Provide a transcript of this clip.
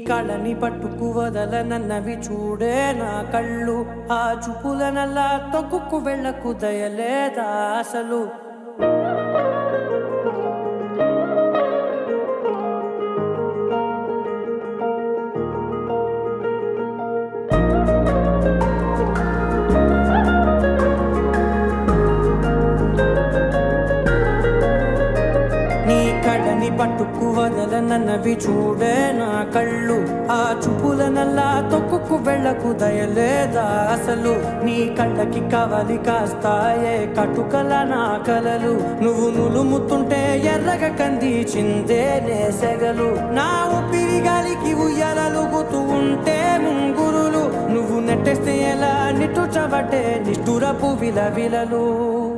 కళని పట్టుకు వదలనన్నవి చూడే నా కళ్ళు. ఆ చూపులనల్లా తొక్కుకు వెళ్ళకు దయలేదా అసలు. నీ కళ్ళని పట్టుకు వదలనన్నవి చూడే నా కళ్ళు. ఆ చూపులనల్లా తొక్కుకు వెళ్ళకు దయలేదా అసలు. నీ కళ్ళకి కవలి కాస్తాయే కటుకల నా కలలు. నువ్వు నులుముతుంటే ఎర్రగ కంది చిందే నేసెగలు. నా ఊపిరి గాలికి ఉయ్యాలలుగుతూ ఉంటే ముంగురులు. నువ్వు నెట్టేస్తే ఎలా నిట్టుచవటే నిష్ఠురపు విలవిలలు.